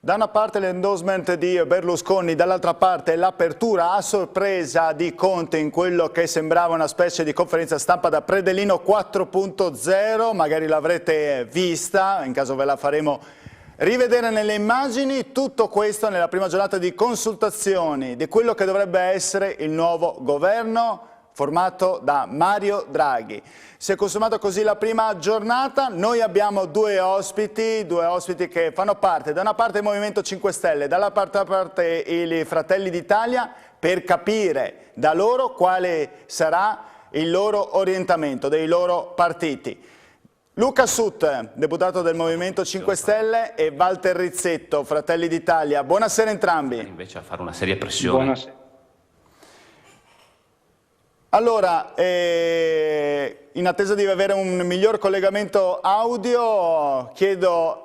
Da una parte l'endorsement di Berlusconi, dall'altra parte l'apertura a sorpresa di Conte in quello che sembrava una specie di conferenza stampa da Predellino 4.0, magari l'avrete vista, in caso ve la faremo rivedere nelle immagini. Tutto questo nella prima giornata di consultazioni di quello che dovrebbe essere il nuovo governo formato da Mario Draghi. Si è consumata così la prima giornata, noi abbiamo due ospiti che fanno parte, da una parte il Movimento 5 Stelle, dall'altra parte i Fratelli d'Italia, per capire da loro quale sarà il loro orientamento, dei loro partiti. Luca Sut, deputato del Movimento 5 Stelle, e Walter Rizzetto, Fratelli d'Italia. Buonasera entrambi. Invece a fare una seria pressione. Buonasera. Allora, in attesa di avere un miglior collegamento audio, chiedo,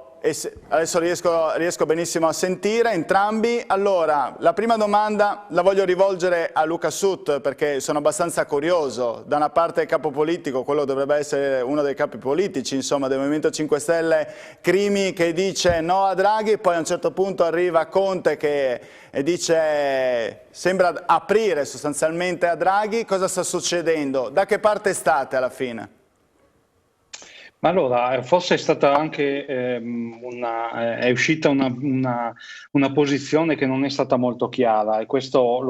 adesso riesco benissimo a sentire entrambi. Allora, la prima domanda la voglio rivolgere a Luca Sut perché sono abbastanza curioso. Da una parte il capo politico, quello dovrebbe essere uno dei capi politici, insomma, del Movimento 5 Stelle, Crimi, che dice no a Draghi, poi a un certo punto arriva Conte che dice, sembra aprire sostanzialmente a Draghi. Cosa sta succedendo? Da che parte state alla fine? Ma allora, forse è stata anche è uscita una posizione che non è stata molto chiara, e questo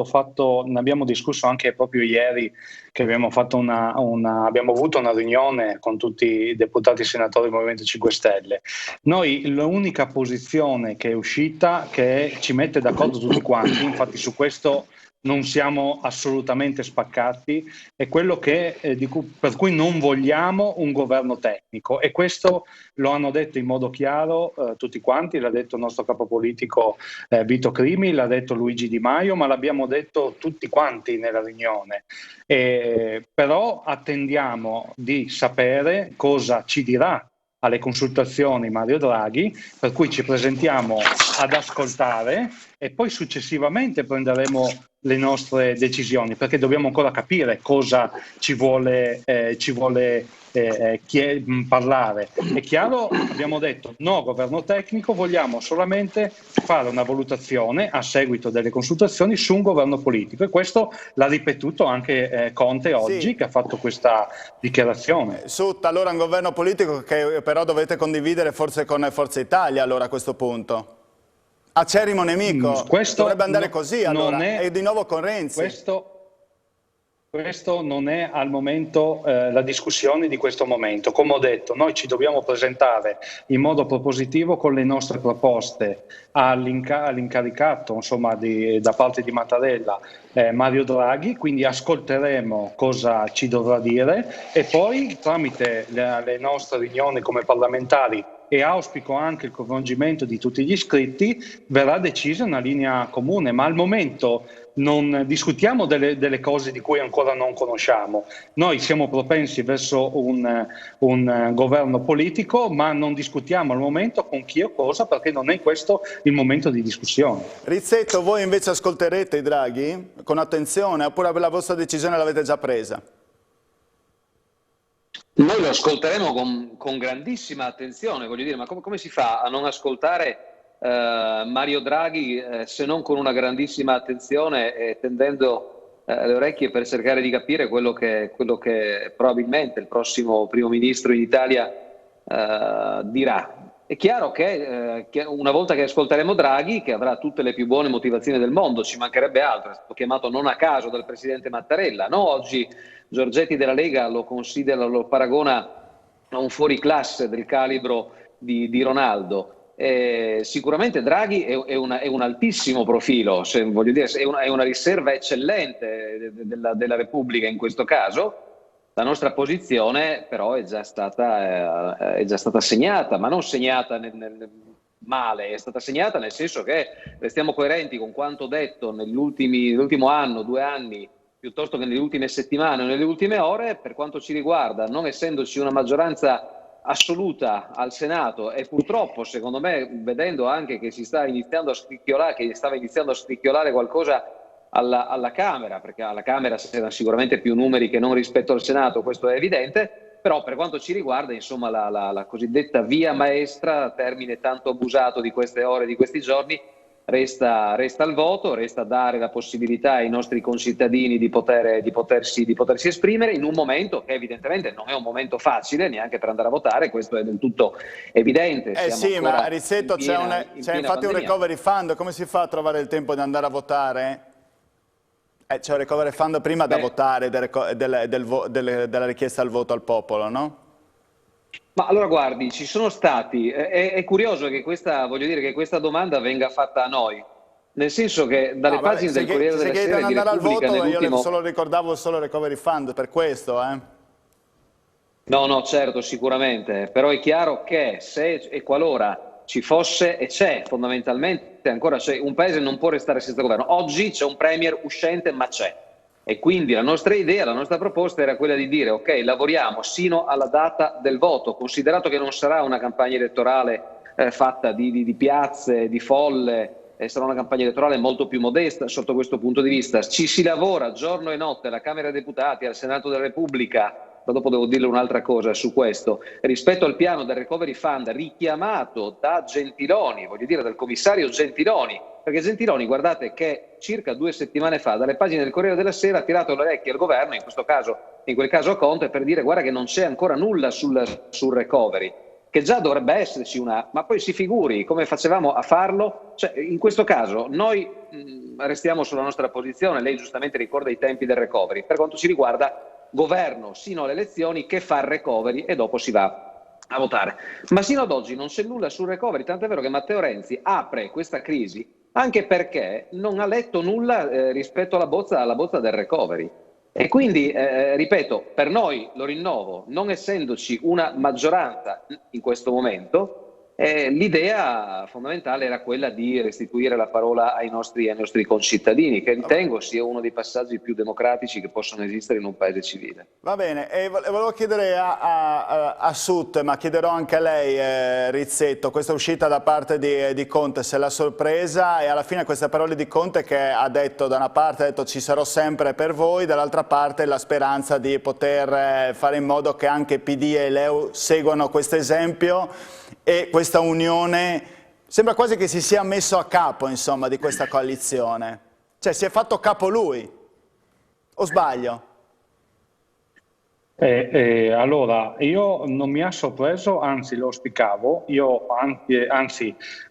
ne abbiamo discusso anche proprio ieri, che abbiamo avuto una riunione con tutti i deputati e senatori del Movimento 5 Stelle. Noi l'unica posizione che è uscita, che ci mette d'accordo tutti quanti, infatti su questo non siamo assolutamente spaccati, è quello per cui non vogliamo un governo tecnico, e questo lo hanno detto in modo chiaro tutti quanti, l'ha detto il nostro capo politico Vito Crimi, l'ha detto Luigi Di Maio, ma l'abbiamo detto tutti quanti nella riunione. Però attendiamo di sapere cosa ci dirà alle consultazioni Mario Draghi, per cui ci presentiamo ad ascoltare e poi successivamente prenderemo le nostre decisioni, perché dobbiamo ancora capire cosa ci vuole parlare. È chiaro, abbiamo detto no governo tecnico, vogliamo solamente fare una valutazione a seguito delle consultazioni su un governo politico, e questo l'ha ripetuto anche Conte oggi, sì, che ha fatto questa dichiarazione. Sut, allora un governo politico che però dovete condividere forse con Forza Italia, allora a questo punto. Acerrimo nemico, dovrebbe andare così, allora, e di nuovo con Renzi. Questo non è al momento la discussione di questo momento. Come ho detto, noi ci dobbiamo presentare in modo propositivo con le nostre proposte all'incaricato, insomma, da parte di Mattarella, Mario Draghi, quindi ascolteremo cosa ci dovrà dire, e poi tramite le nostre riunioni come parlamentari, e auspico anche il coinvolgimento di tutti gli iscritti, verrà decisa una linea comune, ma al momento non discutiamo delle cose di cui ancora non conosciamo. Noi siamo propensi verso un governo politico, ma non discutiamo al momento con chi o cosa, perché non è questo il momento di discussione. Rizzetto, voi invece ascolterete i Draghi con attenzione, oppure la vostra decisione l'avete già presa? Noi lo ascolteremo con grandissima attenzione, voglio dire, ma come si fa a non ascoltare Mario Draghi se non con una grandissima attenzione e tendendo le orecchie per cercare di capire quello che probabilmente il prossimo primo ministro in Italia dirà. È chiaro che una volta che ascolteremo Draghi, che avrà tutte le più buone motivazioni del mondo, ci mancherebbe altro, è stato chiamato non a caso dal presidente Mattarella, no? Oggi Giorgetti della Lega lo paragona a un fuoriclasse del calibro di Ronaldo. Sicuramente Draghi è un altissimo profilo, voglio dire, è una riserva eccellente della Repubblica in questo caso. La nostra posizione però è già stata segnata, ma non segnata male, è stata segnata nel senso che restiamo coerenti con quanto detto nell'ultimo anno, 2 anni, piuttosto che nelle ultime settimane o nelle ultime ore. Per quanto ci riguarda, non essendoci una maggioranza assoluta al Senato, e purtroppo, secondo me, vedendo anche che stava iniziando a scricchiolare qualcosa alla Camera, perché alla Camera c'erano sicuramente più numeri che non rispetto al Senato, questo è evidente, però per quanto ci riguarda, insomma, la cosiddetta via maestra, termine tanto abusato di queste ore, di questi giorni, resta il voto, resta dare la possibilità ai nostri concittadini di potersi esprimere in un momento che evidentemente non è un momento facile neanche per andare a votare, questo è del tutto evidente. Sì, ma Rizzetto c'è infatti pandemia. un recovery fund, come si fa a trovare il tempo di andare a votare? C'è un recovery fund prima da votare della richiesta al voto al popolo, no? Ma allora guardi, ci sono stati, è curioso che questa domanda venga fatta a noi, nel senso che dalle pagine del Corriere della Sera di Repubblica io ricordavo solo il recovery fund per questo, No, certo, sicuramente, però è chiaro che se e qualora ci fosse, e c'è fondamentalmente, ancora c'è, un paese non può restare senza governo. Oggi c'è un premier uscente, ma c'è. E quindi la nostra idea, la nostra proposta era quella di dire ok, lavoriamo sino alla data del voto, considerato che non sarà una campagna elettorale fatta di piazze, di folle, sarà una campagna elettorale molto più modesta sotto questo punto di vista. Ci si lavora giorno e notte alla Camera dei Deputati, al Senato della Repubblica, ma dopo devo dirle un'altra cosa su questo, rispetto al piano del Recovery Fund richiamato da Gentiloni, voglio dire dal commissario Gentiloni, perché Gentiloni, guardate che circa 2 settimane fa dalle pagine del Corriere della Sera ha tirato le orecchie al governo, in quel caso a Conte, per dire guarda che non c'è ancora nulla sul recovery, che già dovrebbe esserci ma poi si figuri come facevamo a farlo, cioè, in questo caso noi restiamo sulla nostra posizione, lei giustamente ricorda i tempi del recovery, per quanto ci riguarda governo sino alle elezioni che fa il recovery e dopo si va a votare. Ma sino ad oggi non c'è nulla sul recovery, tant'è vero che Matteo Renzi apre questa crisi anche perché non ha letto nulla rispetto alla bozza del recovery. E quindi, ripeto, per noi, lo rinnovo, non essendoci una maggioranza in questo momento, l'idea fondamentale era quella di restituire la parola ai nostri concittadini, che ritengo sia uno dei passaggi più democratici che possono esistere in un paese civile. Va bene, e volevo chiedere a Sut, ma chiederò anche a lei, Rizzetto, questa uscita da parte di Conte, se l'ha sorpresa, e alla fine queste parole di Conte che ha detto, da una parte ha detto ci sarò sempre per voi, dall'altra parte la speranza di poter fare in modo che anche PD e Leu seguano questo esempio, e questa unione, sembra quasi che si sia messo a capo, insomma, di questa coalizione. Cioè, si è fatto capo lui, o sbaglio? Allora, io non mi ha sorpreso, anzi lo auspicavo,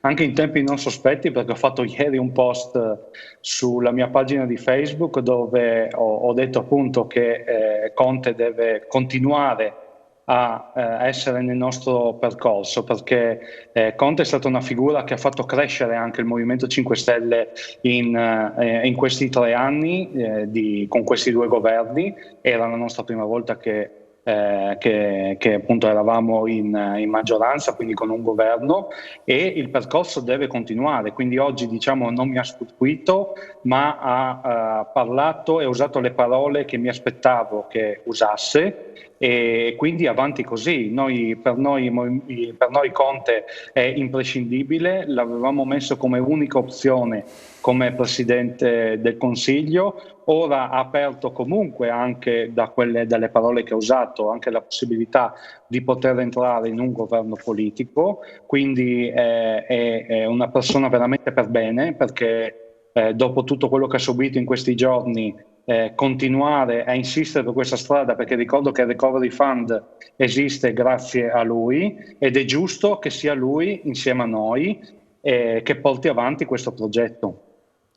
anche in tempi non sospetti, perché ho fatto ieri un post sulla mia pagina di Facebook dove ho detto appunto che Conte deve continuare a essere nel nostro percorso, perché Conte è stata una figura che ha fatto crescere anche il Movimento 5 Stelle in questi 3 anni con questi 2 governi. Era la nostra prima volta che appunto eravamo in maggioranza, quindi con un governo, e il percorso deve continuare. Quindi oggi, diciamo, non mi ha stupito, ma ha parlato e usato le parole che mi aspettavo che usasse, e quindi avanti così. Per noi Conte è imprescindibile, l'avevamo messo come unica opzione come Presidente del Consiglio. Ora ha aperto comunque anche dalle parole che ha usato anche la possibilità di poter entrare in un governo politico, quindi è una persona veramente per bene, perché dopo tutto quello che ha subito in questi giorni continuare a insistere per questa strada, perché ricordo che il Recovery Fund esiste grazie a lui ed è giusto che sia lui insieme a noi che porti avanti questo progetto.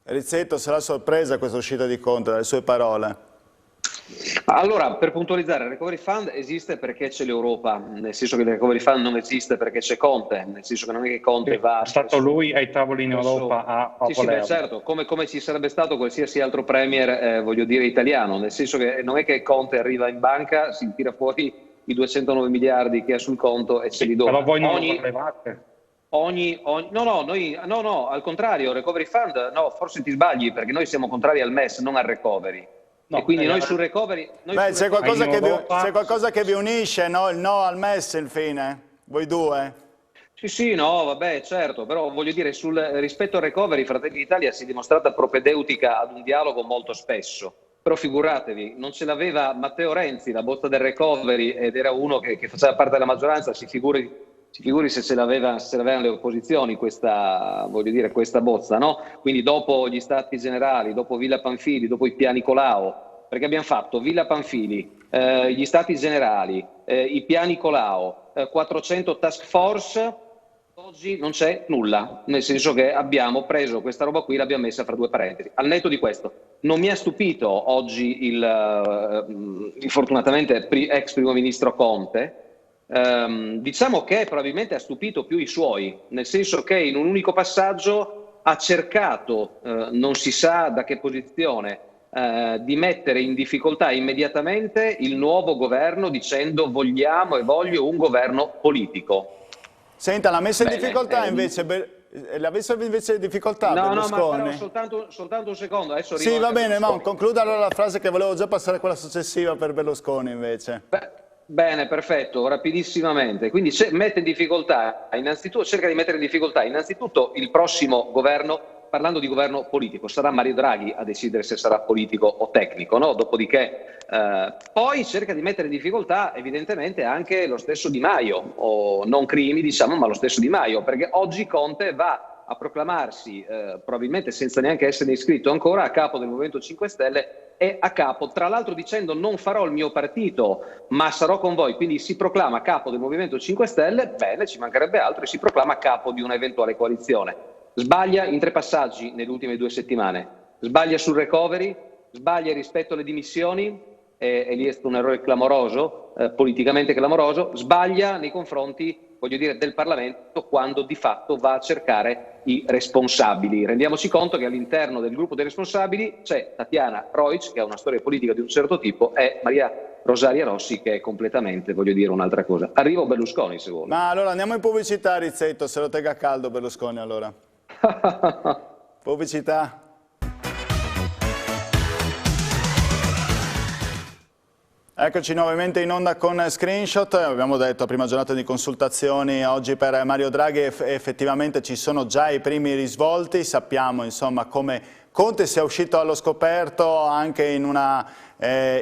Rizzetto, sarà sorpresa questa uscita di Conte dalle sue parole? Allora, per puntualizzare, il Recovery Fund esiste perché c'è l'Europa, nel senso che il Recovery Fund non esiste perché c'è Conte, nel senso che non è che Conte va... È stato lui ai tavoli in Europa a Sì, beh, certo, come ci sarebbe stato qualsiasi altro premier, voglio dire, italiano, nel senso che non è che Conte arriva in banca, si tira fuori i 209 miliardi che ha sul conto e ce li dona. Però voi non lo volevate. No, al contrario, Recovery Fund, no, forse ti sbagli, perché noi siamo contrari al MES, non al recovery. No, e quindi noi sul recovery... c'è qualcosa che vi unisce, no? Il no al MES, infine, voi due? Sì, no, vabbè, certo, però voglio dire, rispetto al recovery, Fratelli d'Italia si è dimostrata propedeutica ad un dialogo molto spesso. Però figuratevi, non ce l'aveva Matteo Renzi, la bozza del recovery, ed era uno che faceva parte della maggioranza, si figuri se ce l'avevano le opposizioni questa, voglio dire, questa bozza, no? Quindi dopo gli Stati Generali, dopo Villa Pamphili, dopo i piani Colau, perché abbiamo fatto Villa Pamphili, gli Stati Generali, i piani Colau, 400 task force. Oggi non c'è nulla, nel senso che abbiamo preso questa roba qui e l'abbiamo messa fra due parentesi. Al netto di questo, non mi ha stupito oggi fortunatamente ex primo ministro Conte. Diciamo che probabilmente ha stupito più i suoi, nel senso che in un unico passaggio ha cercato, non si sa da che posizione, di mettere in difficoltà immediatamente il nuovo governo dicendo vogliamo e voglio un governo politico. Senta, l'ha messa in difficoltà invece, l'ha messa invece in difficoltà Berlusconi? No, ma soltanto un secondo. Adesso sì, va bene, ma concluda allora la frase che volevo già passare a quella successiva per Berlusconi invece. Bene, perfetto, rapidissimamente. Quindi mette in difficoltà, innanzitutto, cerca di mettere in difficoltà innanzitutto il prossimo governo. Parlando di governo politico, sarà Mario Draghi a decidere se sarà politico o tecnico, no? Dopodiché poi cerca di mettere in difficoltà evidentemente anche lo stesso Di Maio, o non Crimi diciamo, ma lo stesso Di Maio, perché oggi Conte va a proclamarsi, probabilmente senza neanche essere iscritto ancora, a capo del Movimento 5 Stelle e a capo, tra l'altro dicendo non farò il mio partito, ma sarò con voi, quindi si proclama capo del Movimento 5 Stelle, bene, ci mancherebbe altro, e si proclama capo di una eventuale coalizione. Sbaglia in 3 passaggi nelle ultime 2 settimane, sbaglia sul recovery, sbaglia rispetto alle dimissioni, e lì è stato un errore clamoroso, politicamente clamoroso, sbaglia nei confronti, voglio dire, del Parlamento quando di fatto va a cercare i responsabili. Rendiamoci conto che all'interno del gruppo dei responsabili c'è Tatiana Rojc, che ha una storia politica di un certo tipo, e Maria Rosaria Rossi, che è completamente, voglio dire, un'altra cosa. Arrivo Berlusconi, se vuole. Ma allora andiamo in pubblicità, Rizzetto, se lo tenga caldo Berlusconi allora. Pubblicità. Eccoci nuovamente in onda con Screenshot. Abbiamo detto prima giornata di consultazioni oggi per Mario Draghi, effettivamente ci sono già i primi risvolti, sappiamo insomma come Conte sia uscito allo scoperto anche in una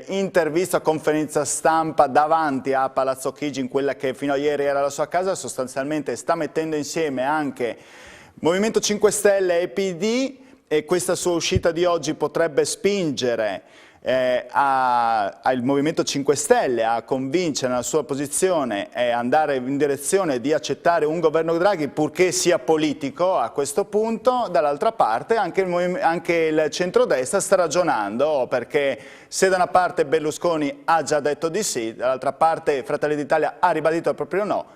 intervista, conferenza stampa davanti a Palazzo Chigi, in quella che fino a ieri era la sua casa. Sostanzialmente sta mettendo insieme anche Movimento 5 Stelle e PD, e questa sua uscita di oggi potrebbe spingere il Movimento 5 Stelle a convincere la sua posizione e andare in direzione di accettare un governo Draghi, purché sia politico a questo punto. Dall'altra parte anche il centrodestra sta ragionando, perché se da una parte Berlusconi ha già detto di sì, dall'altra parte Fratelli d'Italia ha ribadito il proprio no,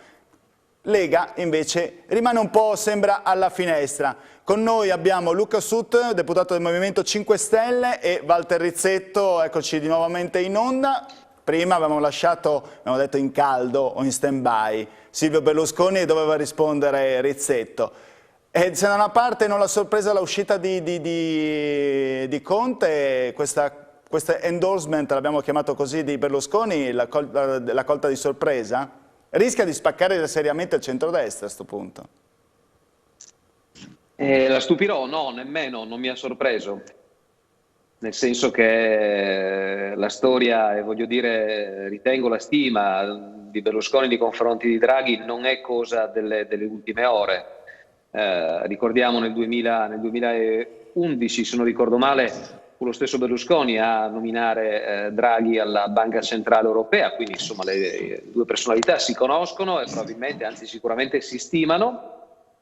Lega invece rimane un po', sembra, alla finestra. Con noi abbiamo Luca Sut, deputato del Movimento 5 Stelle, e Walter Rizzetto, eccoci di nuovamente in onda. Prima abbiamo detto in caldo o in stand-by Silvio Berlusconi e doveva rispondere Rizzetto. E se da una parte non l'ha sorpresa l'uscita di Conte, questo endorsement, l'abbiamo chiamato così, di Berlusconi, la colta di sorpresa? Rischia di spaccare seriamente il centrodestra a questo punto? La stupirò? No, nemmeno, non mi ha sorpreso. Nel senso che la storia, e voglio dire, ritengo la stima di Berlusconi nei confronti di Draghi non è cosa delle ultime ore. Ricordiamo nel 2011, se non ricordo male, fu lo stesso Berlusconi a nominare Draghi alla Banca Centrale Europea, quindi insomma le due personalità si conoscono e probabilmente, anzi sicuramente si stimano.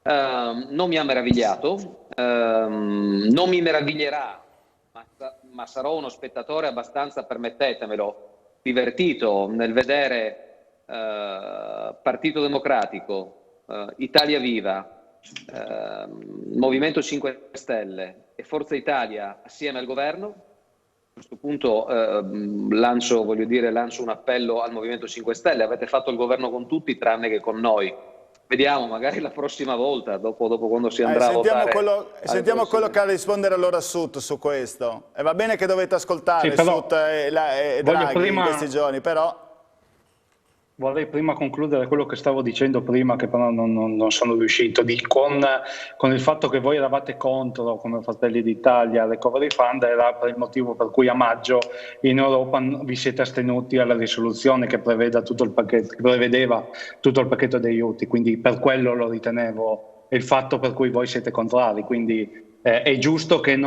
Non mi ha meravigliato, non mi meraviglierà, ma sarò uno spettatore abbastanza, permettetemelo, divertito nel vedere Partito Democratico, Italia Viva, Movimento 5 Stelle e Forza Italia assieme al governo. A questo punto lancio un appello al Movimento 5 Stelle: avete fatto il governo con tutti tranne che con noi. Vediamo, magari la prossima volta, dopo quando si andrà a votare. Sentiamo quello che ha da rispondere allora Sut su questo. E va bene che dovete ascoltare Sut e Draghi in questi giorni, però... vorrei prima concludere quello che stavo dicendo prima, che però non sono riuscito, con il fatto che voi eravate contro, come Fratelli d'Italia, al Recovery Fund, era per il motivo per cui a maggio in Europa vi siete astenuti alla risoluzione che prevedeva tutto il pacchetto dei aiuti, quindi per quello lo ritenevo il fatto per cui voi siete contrari. Quindi è giusto che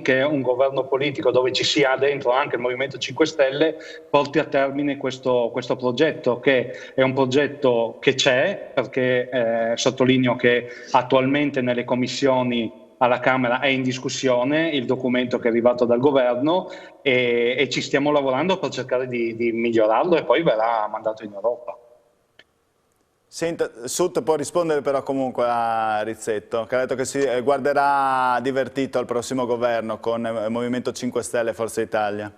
che un governo politico dove ci sia dentro anche il Movimento 5 Stelle porti a termine questo progetto, che è un progetto che c'è, perché sottolineo che attualmente nelle commissioni alla Camera è in discussione il documento che è arrivato dal governo e ci stiamo lavorando per cercare di migliorarlo e poi verrà mandato in Europa. Senta, Sut può rispondere però comunque a Rizzetto, che ha detto che si guarderà divertito al prossimo governo con Movimento 5 Stelle e Forza Italia.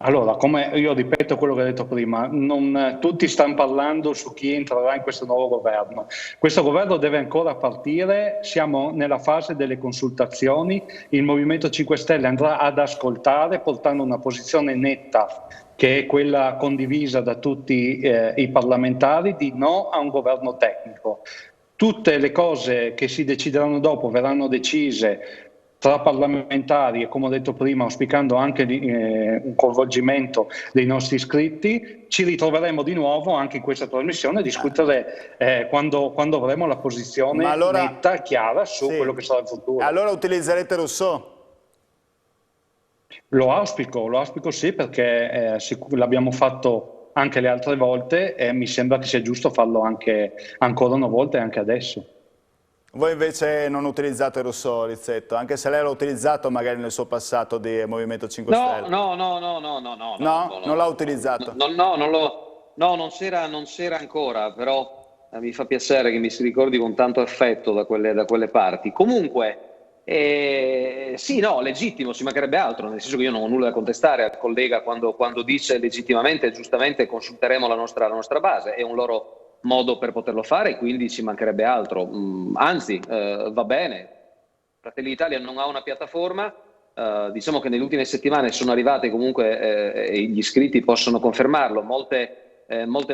Allora, come io ripeto quello che ho detto prima, non tutti stanno parlando su chi entrerà in questo nuovo governo. Questo governo deve ancora partire, siamo nella fase delle consultazioni, il Movimento 5 Stelle andrà ad ascoltare portando una posizione netta, che è quella condivisa da tutti i parlamentari, di no a un governo tecnico. Tutte le cose che si decideranno dopo verranno decise tra parlamentari e, come ho detto prima, auspicando anche un coinvolgimento dei nostri iscritti. Ci ritroveremo di nuovo anche in questa trasmissione a discutere quando avremo la posizione netta e chiara su quello che sarà il futuro. Allora utilizzerete Rousseau? Lo auspico sì, perché l'abbiamo fatto anche le altre volte e mi sembra che sia giusto farlo anche ancora una volta e anche adesso. Voi invece non utilizzate Rousseau, Rizzetto, anche se lei l'ha utilizzato magari nel suo passato di Movimento 5 Stelle. No, non l'ha utilizzato? No, non c'era ancora, però mi fa piacere che mi si ricordi con tanto affetto da quelle parti. Comunque, sì, no, legittimo, ci mancherebbe altro, nel senso che io non ho nulla da contestare al collega quando dice legittimamente e giustamente consulteremo la nostra base, è un loro modo per poterlo fare, quindi ci mancherebbe altro. Anzi, va bene, Fratelli d'Italia non ha una piattaforma, diciamo che nelle ultime settimane sono arrivate comunque, gli iscritti possono confermarlo, molte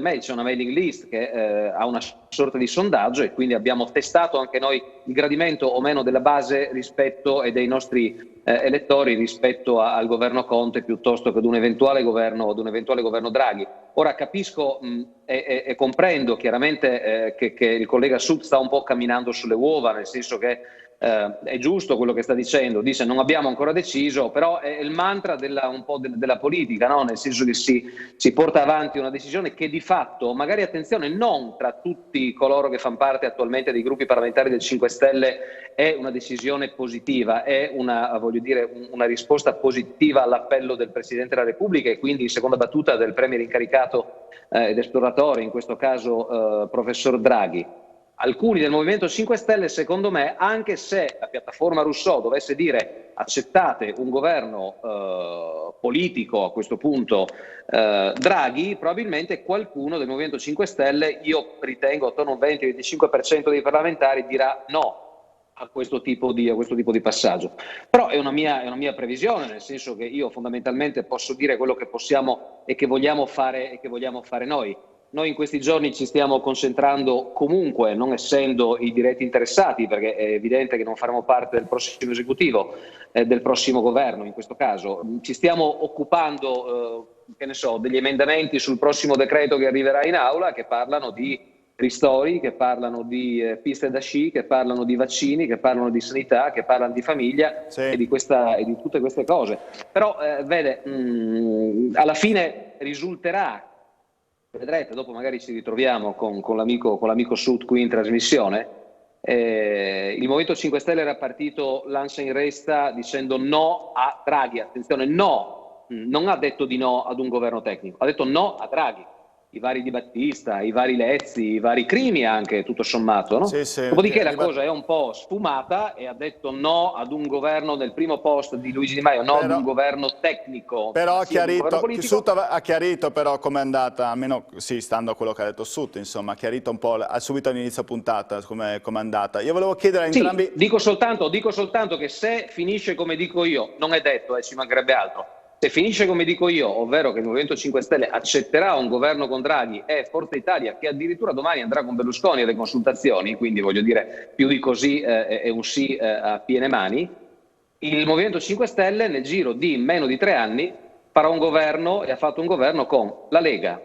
mail, c'è una mailing list che ha una sorta di sondaggio e quindi abbiamo testato anche noi il gradimento o meno della base rispetto e dei nostri elettori rispetto al governo Conte piuttosto che ad un eventuale governo Draghi. Ora capisco e comprendo chiaramente che il collega Sut sta un po' camminando sulle uova, nel senso che è giusto quello che sta dicendo, dice non abbiamo ancora deciso, però è il mantra un po' della politica, no? Nel senso che si porta avanti una decisione che di fatto, magari attenzione, non tra tutti coloro che fanno parte attualmente dei gruppi parlamentari del 5 Stelle è una decisione positiva, è una risposta positiva all'appello del Presidente della Repubblica e quindi in seconda battuta del Premier incaricato ed esploratore, in questo caso professor Draghi. Alcuni del Movimento 5 Stelle, secondo me, anche se la piattaforma Rousseau dovesse dire accettate un governo politico a questo punto Draghi, probabilmente qualcuno del Movimento 5 Stelle, io ritengo attorno a un 20-25% dei parlamentari, dirà no a questo tipo di passaggio. Però è una mia previsione, nel senso che io fondamentalmente posso dire quello che possiamo e che vogliamo fare noi. Noi in questi giorni ci stiamo concentrando comunque, non essendo i diretti interessati, perché è evidente che non faremo parte del prossimo esecutivo, del prossimo governo in questo caso. Ci stiamo occupando, che ne so, degli emendamenti sul prossimo decreto che arriverà in aula, che parlano di ristori, che parlano di piste da sci, che parlano di vaccini, che parlano di sanità, che parlano di famiglia e di tutte queste cose. Però, vede, alla fine risulterà, vedrete, dopo magari ci ritroviamo con l'amico Sut qui in trasmissione. Il Movimento 5 Stelle era partito lancia in resta dicendo no a Draghi. Attenzione, no, non ha detto di no ad un governo tecnico, ha detto no a Draghi. I vari Di Battista, i vari Lezzi, i vari Crimi anche, tutto sommato, no? Sì. Dopodiché la cosa è un po' sfumata e ha detto no ad un governo nel primo post di Luigi Di Maio, no ad un governo tecnico. Però Sut ha chiarito però com'è andata, almeno sì, stando a quello che ha detto Sut, insomma, ha chiarito un po' subito all'inizio puntata com'è andata. Io volevo chiedere a entrambi... Dico soltanto che se finisce come dico io, non è detto, ci mancherebbe altro. Se finisce come dico io, ovvero che il Movimento 5 Stelle accetterà un governo con Draghi e Forza Italia, che addirittura domani andrà con Berlusconi alle consultazioni, quindi voglio dire più di così è un sì a piene mani, il Movimento 5 Stelle nel giro di meno di 3 anni farà un governo e ha fatto un governo con la Lega,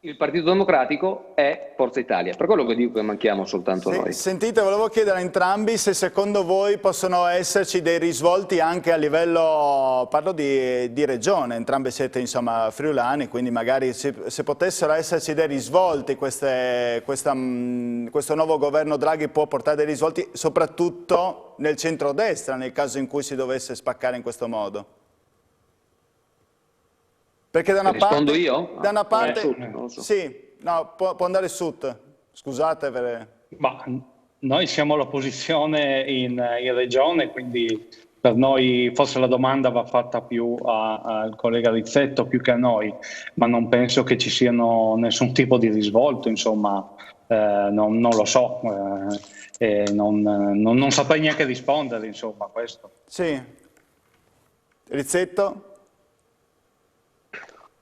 il Partito Democratico e Forza Italia. Per quello che dico che manchiamo soltanto noi. Sentite, volevo chiedere a entrambi se secondo voi possono esserci dei risvolti anche a livello, parlo di regione, entrambi siete insomma friulani, quindi magari se potessero esserci dei risvolti, questo nuovo governo Draghi può portare dei risvolti soprattutto nel centrodestra, nel caso in cui si dovesse spaccare in questo modo. Perché da una Rispondo parte, io? da una parte non lo so. sì, no, può andare Sud, scusate per... Ma noi siamo l'opposizione in regione, quindi per noi forse la domanda va fatta più al collega Rizzetto più che a noi, ma non penso che ci siano nessun tipo di risvolto, insomma, non lo so, non saprei neanche rispondere, insomma, questo. Sì. Rizzetto?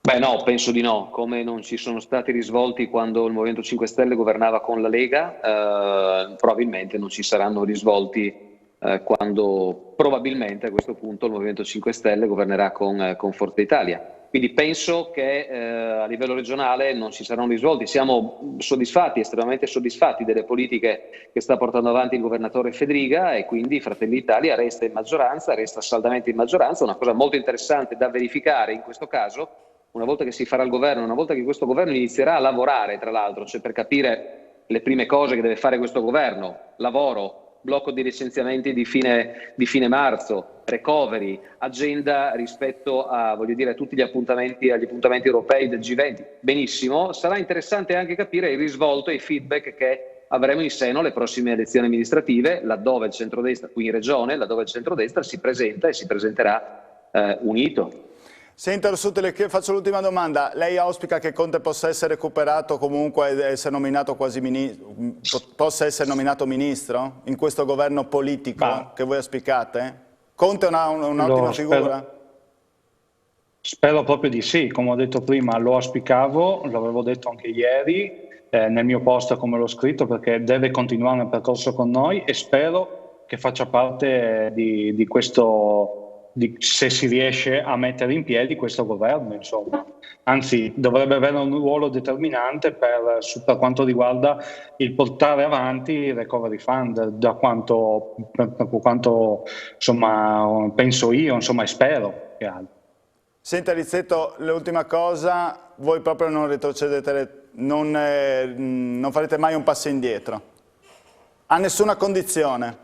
Beh no, penso di no, come non ci sono stati risvolti quando il Movimento 5 Stelle governava con la Lega, probabilmente non ci saranno risvolti quando probabilmente a questo punto il Movimento 5 Stelle governerà con Forza Italia. Quindi penso che a livello regionale non ci saranno risvolti. Siamo soddisfatti, estremamente soddisfatti delle politiche che sta portando avanti il governatore Fedriga e quindi Fratelli d'Italia resta in maggioranza, resta saldamente in maggioranza. Una cosa molto interessante da verificare in questo caso, una volta che si farà il governo, una volta che questo governo inizierà a lavorare, tra l'altro, cioè per capire le prime cose che deve fare questo governo, lavoro, blocco di licenziamenti di fine marzo, recovery, agenda rispetto a, voglio dire, a tutti agli appuntamenti europei del G20. Benissimo, sarà interessante anche capire il risvolto e i feedback che avremo in seno alle prossime elezioni amministrative, laddove il centrodestra, qui in regione, laddove il centrodestra si presenta e si presenterà unito. Senta, le faccio l'ultima domanda. Lei auspica che Conte possa essere recuperato comunque ed essere nominato possa essere nominato ministro in questo governo politico che voi auspicate? Conte è un'ottima figura? Spero proprio di sì, come ho detto prima, lo auspicavo, l'avevo detto anche ieri nel mio post come l'ho scritto, perché deve continuare il percorso con noi e spero che faccia parte di questo, se si riesce a mettere in piedi questo governo, insomma. Anzi, dovrebbe avere un ruolo determinante per quanto riguarda il portare avanti il Recovery Fund, per quanto insomma, penso io, insomma, e spero che altro. Senta Rizzetto, l'ultima cosa, voi proprio non retrocedete, non farete mai un passo indietro, a nessuna condizione.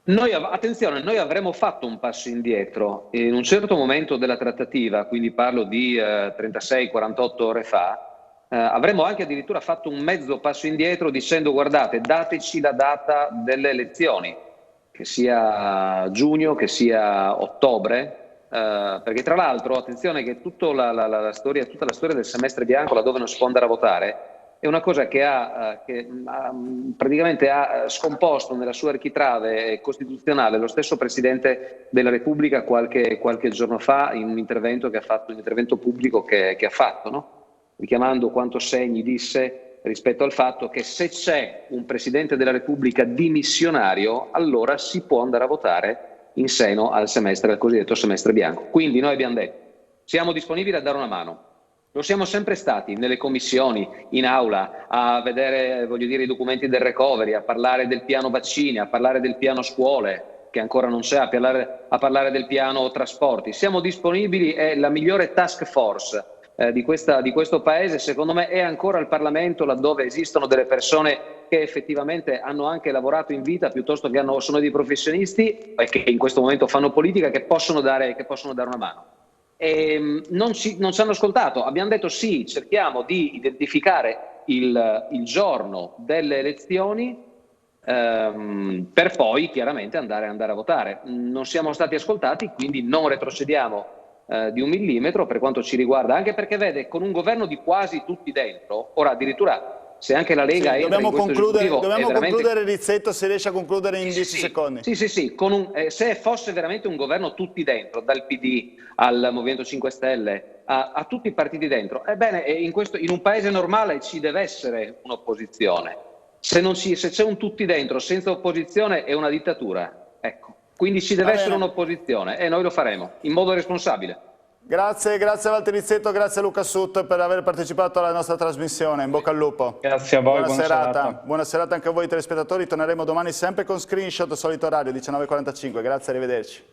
Attenzione, noi avremmo fatto un passo indietro in un certo momento della trattativa, quindi parlo di 36-48 ore fa, avremmo anche addirittura fatto un mezzo passo indietro dicendo guardate, dateci la data delle elezioni, che sia giugno, che sia ottobre, perché tra l'altro, attenzione che tutta la storia del semestre bianco, laddove non si può andare a votare, è una cosa che praticamente ha scomposto nella sua architrave costituzionale lo stesso Presidente della Repubblica qualche giorno fa in un intervento pubblico che ha fatto, no? Richiamando quanto Segni disse rispetto al fatto che se c'è un Presidente della Repubblica dimissionario, allora si può andare a votare in seno al cosiddetto semestre bianco. Quindi noi abbiamo detto, siamo disponibili a dare una mano. Lo siamo sempre stati nelle commissioni, in aula, a vedere, voglio dire, i documenti del recovery, a parlare del piano vaccini, a parlare del piano scuole, che ancora non c'è, a parlare del piano trasporti. Siamo disponibili, è la migliore task force di questo Paese, secondo me, è ancora il Parlamento, laddove esistono delle persone che effettivamente hanno anche lavorato in vita, piuttosto che sono dei professionisti e che in questo momento fanno politica, che possono dare una mano. E non ci hanno ascoltato, abbiamo detto sì, cerchiamo di identificare il giorno delle elezioni per poi chiaramente andare a votare. Non siamo stati ascoltati, quindi non retrocediamo di un millimetro per quanto ci riguarda, anche perché vede, con un governo di quasi tutti dentro, ora addirittura se anche la Lega entra in questo esecutivo, dobbiamo veramente... concludere, Rizzetto, se riesce a concludere in 10 secondi. Sì, se fosse veramente un governo tutti dentro, dal PD al Movimento 5 Stelle, a tutti i partiti dentro, ebbene, in un paese normale ci deve essere un'opposizione. Se c'è un tutti dentro senza opposizione è una dittatura. Ecco. Quindi ci deve essere un'opposizione e noi lo faremo in modo responsabile. Grazie a Walter Rizzetto, grazie a Luca Sut per aver partecipato alla nostra trasmissione. In bocca al lupo. Grazie a voi, buona serata. Buona serata anche a voi telespettatori. Torneremo domani sempre con Screenshot, solito orario 19:45. Grazie, arrivederci.